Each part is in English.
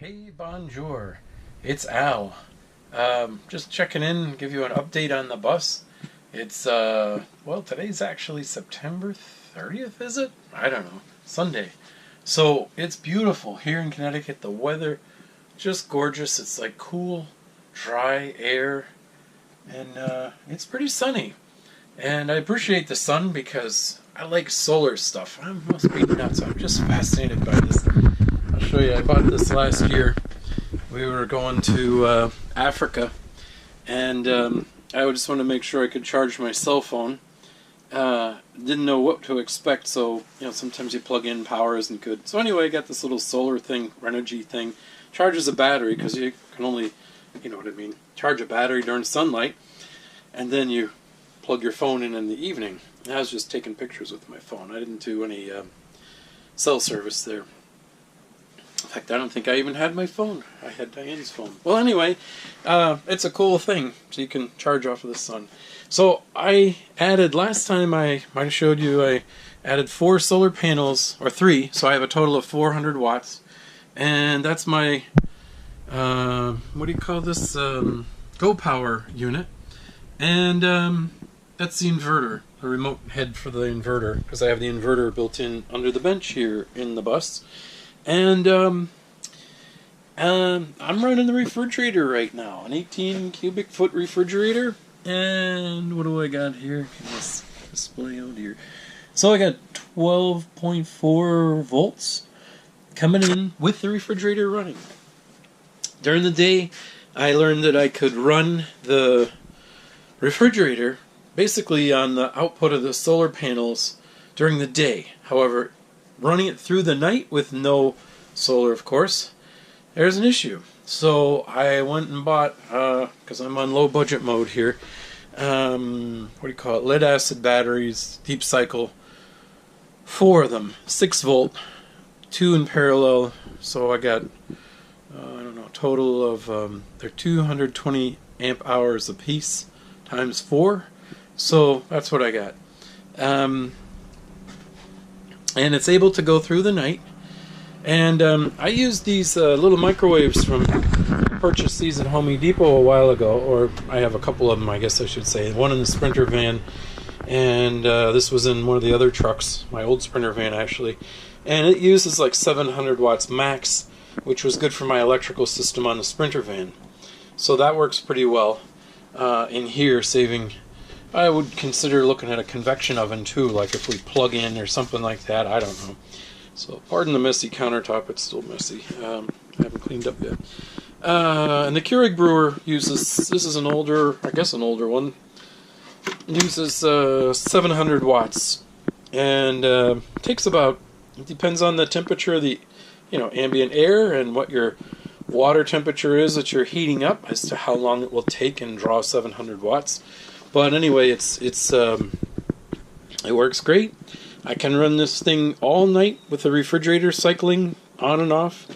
Hey, bonjour. It's Al. Just checking in, give you an update on the bus. It's, well, today's actually September 30th, is it? I don't know. Sunday. So, it's beautiful here in Connecticut. The weather, just gorgeous. It's like cool, dry air, and it's pretty sunny. And I appreciate the sun because I like solar stuff. I must be nuts. I'm just fascinated by this. I'll show you. I bought this last year. We were going to Africa, and I just wanted to make sure I could charge my cell phone. Didn't know what to expect, so sometimes you plug in, power isn't good. So anyway, I got this little solar thing, Renogy thing. Charges a battery because you can only, charge a battery during sunlight, and then you plug your phone in the evening. I was just taking pictures with my phone. I didn't do any cell service there. In fact, I don't think I even had my phone. I had Diane's phone. Well, anyway, it's a cool thing, so you can charge off of the sun. So I added, last time I might have showed you, I added 4 solar panels, or 3, so I have a total of 400 watts. And that's my, what do you call this, Go Power unit. And that's the inverter, the remote head for the inverter, because I have the inverter built in under the bench here in the bus. And I'm running the refrigerator right now, an 18 cubic foot refrigerator. And what do I got here? Can this display out here? So I got 12.4 volts coming in with the refrigerator running. During the day, I learned that I could run the refrigerator basically on the output of the solar panels during the day. However, running it through the night with no solar, of course, there's an issue. So I went and bought, because I'm on low budget mode here, lead acid batteries, deep cycle, 4 of them, 6 volt, 2 in parallel. So I got, a total of, they're 220 amp hours a piece times 4. So that's what I got. And it's able to go through the night. And I used these little microwaves I purchased these at Home Depot a while ago, or I have a couple of them, I guess I should say. One in the Sprinter van, and this was in one of the other trucks, my old Sprinter van actually. And it uses like 700 watts max, which was good for my electrical system on the Sprinter van. So that works pretty well in here, saving. I would consider looking at a convection oven too, like if we plug in or something like that, I don't know. So pardon the messy countertop, it's still messy. I haven't cleaned up yet. And the Keurig brewer uses, this is an older one, it uses 700 watts. And takes about, it depends on the temperature of the ambient air and what your water temperature is that you're heating up as to how long it will take and draw 700 watts. But anyway, it works great. I can run this thing all night with the refrigerator cycling on and off,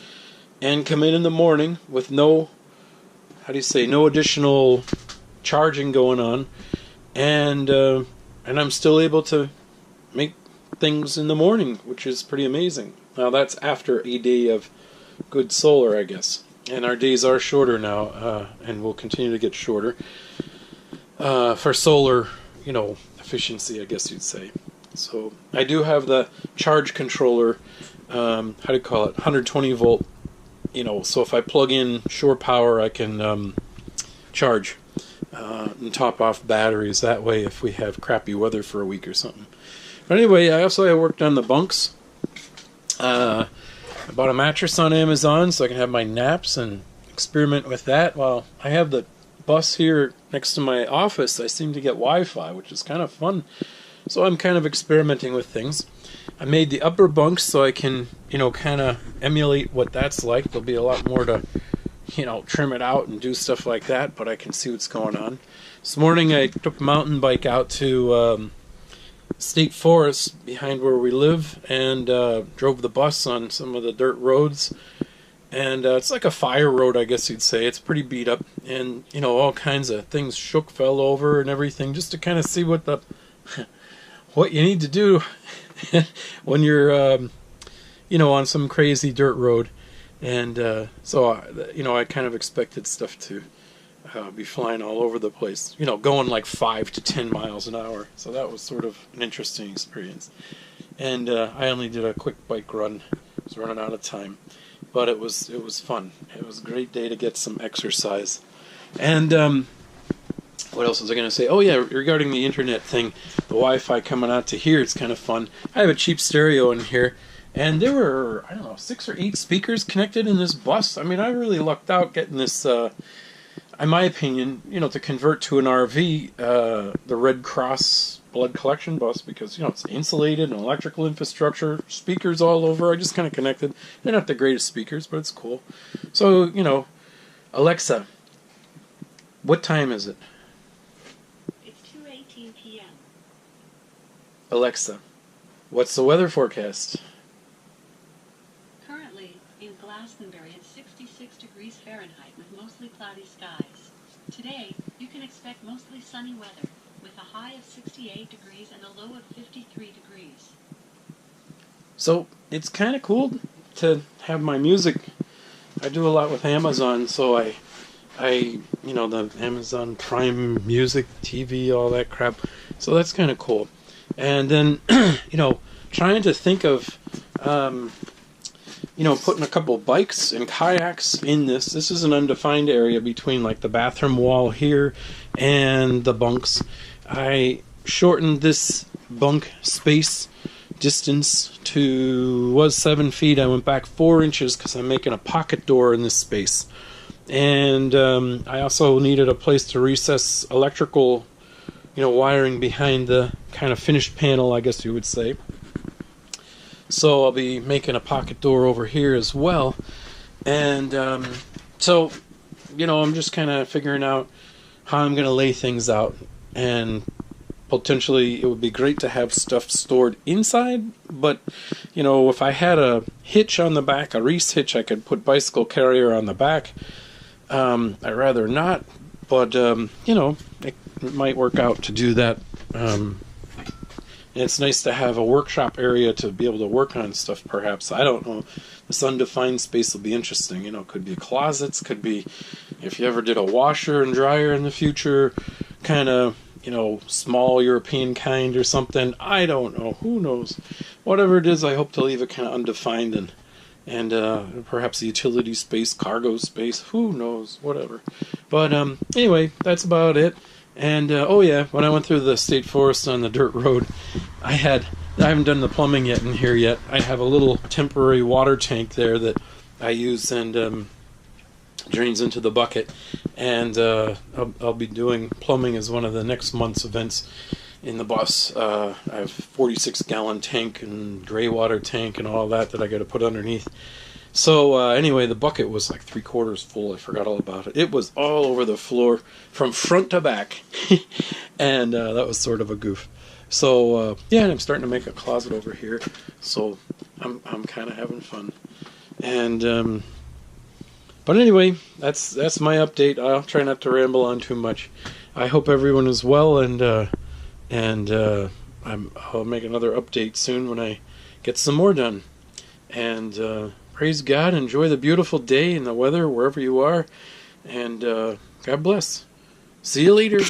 and come in the morning with no additional charging going on, and I'm still able to make things in the morning, which is pretty amazing. Now that's after a day of good solar, I guess, and our days are shorter now, and will continue to get shorter. For solar, efficiency, I guess you'd say. So I do have the charge controller, 120 volt, so if I plug in shore power, I can charge and top off batteries that way if we have crappy weather for a week or something. But anyway, I worked on the bunks. I bought a mattress on Amazon so I can have my naps and experiment with that. While I have the bus here next to my office, I seem to get Wi-Fi, which is kind of fun. So I'm kind of experimenting with things. I made the upper bunks so I can, kind of emulate what that's like. There'll be a lot more to, trim it out and do stuff like that, but I can see what's going on. This morning I took a mountain bike out to State Forest behind where we live, and drove the bus on some of the dirt roads. And it's like a fire road, I guess you'd say. It's pretty beat up, and all kinds of things fell over and everything, just to kind of see what you need to do when you're on some crazy dirt road. And so, I kind of expected stuff to be flying all over the place, going like 5 to 10 miles an hour. So that was sort of an interesting experience. And I only did a quick bike run. I was running out of time, but it was fun. It was a great day to get some exercise. And what else was I going to say? Oh yeah, regarding the internet thing, the Wi-Fi coming out to here, it's kind of fun. I have a cheap stereo in here, and there were, I don't know, 6 or 8 speakers connected in this bus. I mean, I really lucked out getting this, in my opinion, to convert to an RV, the Red Cross blood collection bus, because, it's insulated and electrical infrastructure, speakers all over. I just kind of connected. They're not the greatest speakers, but it's cool. So, Alexa, what time is it? It's 2:18 p.m. Alexa, what's the weather forecast? Currently, in Glastonbury, it's 66 degrees Fahrenheit with mostly cloudy skies. Today, you can expect mostly sunny weather with a high of 68 degrees and a low of 53 degrees. So, it's kind of cool to have my music. I do a lot with Amazon, so I the Amazon Prime Music, TV, all that crap. So that's kind of cool. And then, trying to think of, putting a couple bikes and kayaks in this. This is an undefined area between like the bathroom wall here and the bunks. I shortened this bunk space distance was 7 feet. I went back 4 inches because I'm making a pocket door in this space. And I also needed a place to recess electrical, wiring behind the kind of finished panel, I guess you would say. So I'll be making a pocket door over here as well. And so, I'm just kind of figuring out how I'm going to lay things out. And potentially it would be great to have stuff stored inside. But, if I had a hitch on the back, a Reese hitch, I could put bicycle carrier on the back. I'd rather not, but, it might work out to do that. And it's nice to have a workshop area to be able to work on stuff, perhaps. I don't know. This undefined space will be interesting. Could be closets, could be, if you ever did a washer and dryer in the future, kind of, small European kind or something. I don't know. Who knows? Whatever it is, I hope to leave it kind of undefined and perhaps a utility space, cargo space, who knows, whatever. But anyway, that's about it. And when I went through the state forest on the dirt road, I haven't done the plumbing yet in here yet. I have a little temporary water tank there that I use and drains into the bucket. And I'll be doing plumbing as one of the next month's events in the bus. I have a 46-gallon tank and gray water tank and all that I got to put underneath. So anyway, the bucket was like 3/4 full. I forgot all about it. It was all over the floor from front to back. And that was sort of a goof. So and I'm starting to make a closet over here. So I'm kind of having fun. And but anyway, that's my update. I'll try not to ramble on too much. I hope everyone is well, and I'll make another update soon when I get some more done. And praise God, enjoy the beautiful day and the weather wherever you are, and God bless. See you later.